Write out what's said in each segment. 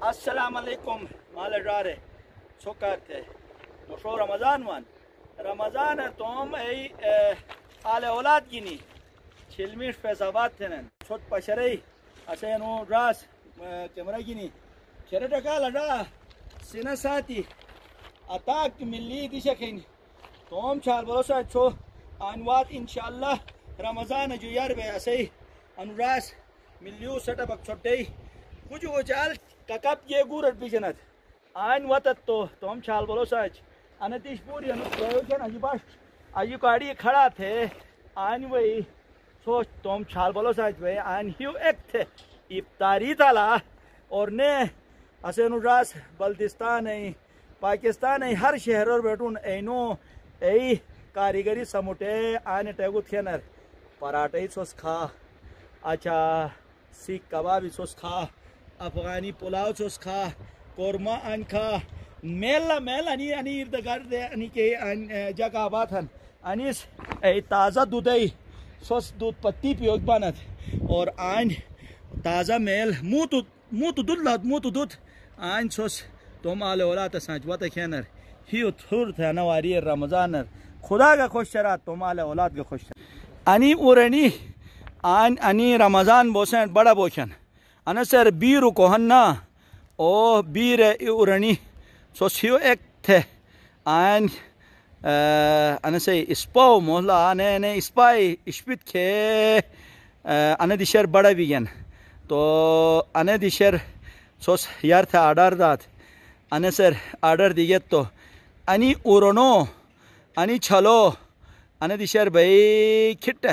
Assalamualaikum malajare sokarte mosho Ramazan wan Ramazan tom ei ale olad gini chilmish fezabat tenen chot pasharei asenu ras kamera gini kere takala da sina sati atak milli dishakin tom chal bolosa cho anwat inshallah Ramazan ju yarbe asei anuras millu setup chotei kuju wajal kakap ye gurat bijanat ain watat to tom chal bolo sach anatish puri anu proyojan aji bash aji गाड़ी खड़ा थे आन वही सोच tom chal bolo sach भाई आन हिउ एक थे इफ्तारी ताला और ने असेनुरास बल्दिस्तान है पाकिस्तान है हर शहर और बैठून ऐनो ऐ कारीगरी समुटे आने टेगु थेनर पराठे सोस खा अच्छा सीख कबाब सोस खा अफगानी पुलाव चोस खा कोरमा आन खा मेला मेल अनि अनि इर्द गर्द अनि के जगह बात हन अनिस ए ताज़ा दूध है सोस दूध पत्ती पियोग बनत और आन ताज़ा मेल मुँह तो दूध आन सोस तुम आले ओला तो सांच वत खेनर ही थुर थे नवारी रमजान खुदा का खुश शरा तुम आले औलाद का खुश अनि उरनी आन अनि रमजान बोसन बड़ा बोशन अनसर बीरु कोहन्ना ओ बीर उरनी सोसियो एक थे आन अनसे स्पो मोहला आने ने स्पाई स्पित के अनदिशर बड़ा बिगन तो अनदिशर सोस यार था आर्डर दात अनसर आर्डर दिगे तो अनि उरनो अनि छलो अनदिशर भाई खिट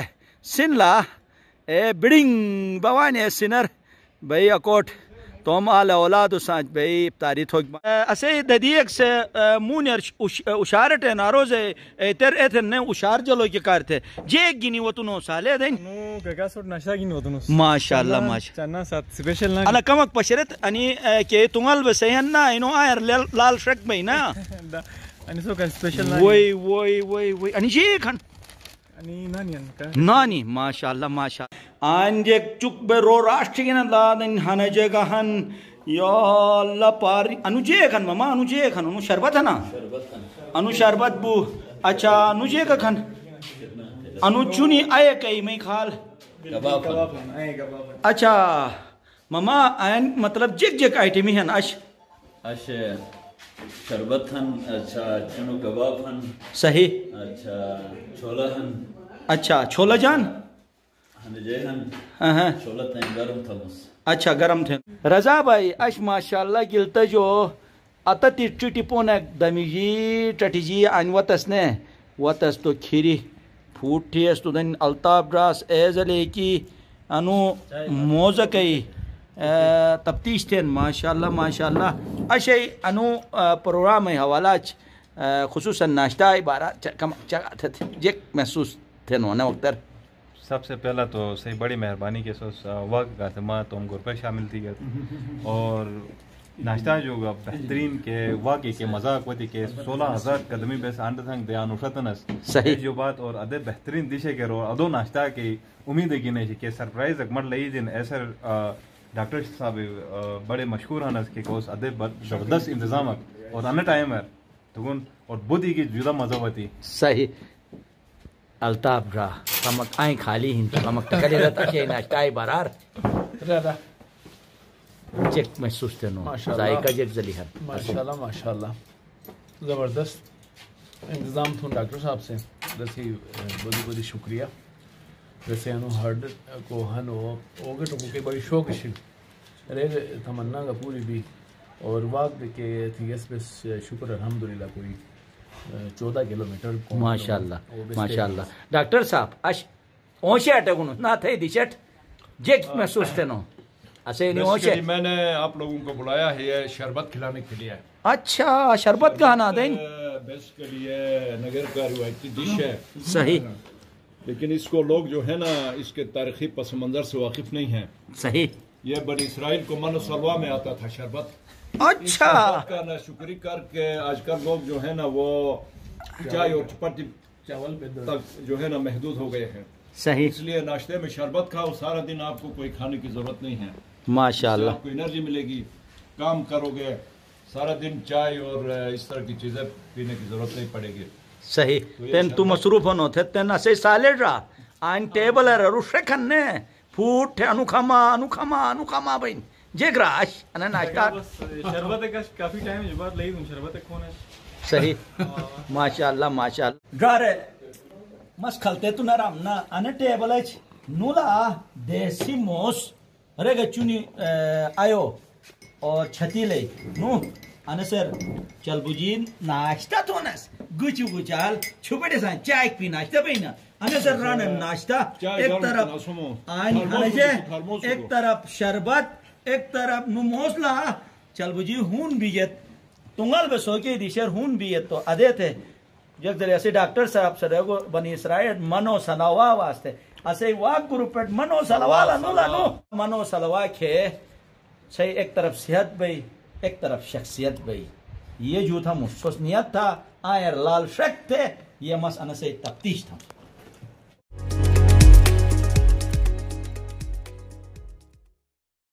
सिनला ए बिडिंग बवाने सिनर भाई अकोट तोम आल औलाद सांच भाई इफ्तारी थोक असे ददीक से मुनर उशारट नारोज एतर एथन ने उशार जलो के कारते जे गिनी वतुनो साले देन नो गगा सोट नशा गिनी वतुनो माशाल्लाह चन्ना सात स्पेशल ना अना कमक पशरत अनि के तुंगल बसयन ना इनो आयर लाल शक में ना अनि सो का स्पेशल ना वोई अनि जे खन नानी माशाल्लाह माशाल्लाह आंजे चुक बेरो राष्ट्रीय न लादन हने जगहन या अल्लाह पारी अनुजे खन मामा अनुजे खन अनु शरबत है ना अनु शरबत बु अच्छा अनुजे का खन अनु चुनी आए कई में खाल कबाब अच्छा मामा आयन मतलब जिग जिग आइटम ही है अश अश शरबत हन अच्छा चुनु कबाब हन सही अच्छा छोला हन अच्छा छोला जान हाँ छोला थे गरम था बस अच्छा गरम थे रजा भाई अश माशाल्लाह गिलता जो अतति टिटिपोन दमिजी टटिजी अनवतस ने वतस तो खीरी फूटियस तो दिन अल्ताफ ड्रास एजले की अनु मोजकई तफ्तीश थे माशाल्लाह माशाल्लाह अशे अनु प्रोग्राम हवाला खुसूसन नाश्ता इबारत कम जे महसूस थे ना वक्त सबसे पहला तो सही बड़ी मेहरबानी के सोच वक्त का माँ तुम गुर पर शामिल थी और नाश्ता जो बेहतरीन के वाकई के मजाक होती के 16,000 कदमी बेस आंड थंग दयान उठतनस सही जो बात और अदे बेहतरीन दिशे के रो अदो नाश्ता की उम्मीद है कि नहीं के सरप्राइज अकमर लई दिन ऐसा डॉक्टर साहब बड़े मशहूर हनस के कोस अदे जबरदस्त इंतजाम और अन्य टाइम है तो और बुद्धि की जुदा मजा होती सही अल्ताफ ड्रा कमक आई खाली हिंद कमक तकले रहता के नाश्ता बरार चेक महसूस थे नो जायका जेक जली है माशाल्लाह माशाल्लाह ज़बरदस्त इंतज़ाम थो डॉक्टर साहब से जैसे बहुत बहुत शुक्रिया जैसे अनु हर्ड को हनो ओगे तो के बड़ी शौक है रे तमन्ना का पूरी भी और वक्त के थीस बस शुक्र अल्हम्दुलिल्लाह कोई 14 किलोमीटर माशाल्लाह माशाल्लाह डॉक्टर साहब अश ओशे अटकुन ना थे दिशट जेक महसूस थे नो ऐसे नहीं ओशे मैंने आप लोगों को बुलाया है शरबत खिलाने के लिए। अच्छा शरबत का ना दें बेस के लिए नगर का रिवायती डिश है सही लेकिन इसको लोग जो है ना इसके तारीखी पस मंजर से वाकिफ नहीं है। सही ये बनी इसराइल को मन सलवा में आता था शरबत। अच्छा का ना शुक्री करके आजकल लोग जो है ना वो चाय और चपाती चावल पे तक जो है ना महदूद हो गए हैं। सही इसलिए नाश्ते में शरबत खाओ सारा दिन आपको कोई खाने की जरूरत नहीं है। माशाल्लाह आपको एनर्जी मिलेगी काम करोगे सारा दिन चाय और इस तरह की चीज़ें पीने की ज़रूरत नहीं पड़ेगी। सही तेन तू मसरूफ होनो थे तेन असे सालेड रहा आइन टेबल है रुशे खन्ने फूट थे अनुखमा बइन जे ग्राश अने नाश्ता शरबत का काफी टाइम के बाद लई दूं शरबत खोने सही माशाल्लाह ड्रारे मस खलते तू नराम ना अने टेबल है नूला देसी मोस रे गचुनी आयो और छती ले नु अने सर चल बुजीन नाश्ता तो नस गुचु गुचाल छुपड़े सा चाय पी नाश्ता पीना अने सर रान नाश्ता एक तरफ आन अने एक तरफ शरबत एक तरफ नुमोसला चल बुजी हून बीजत तुंगल बे सोके दिशर हून बीजत तो अदे थे जग जरे ऐसे डॉक्टर साहब सरेगो बनी इसराइल मनो सलावा वास्ते असे वाक ग्रुप पे मनो सलावा नो मनो सलावा के सही एक तरफ सेहत भाई एक तरफ शख्सियत भाई ये जो था मुस्तनियत था आयर लाल शक थे ये मस अनसे तफ्तीश था।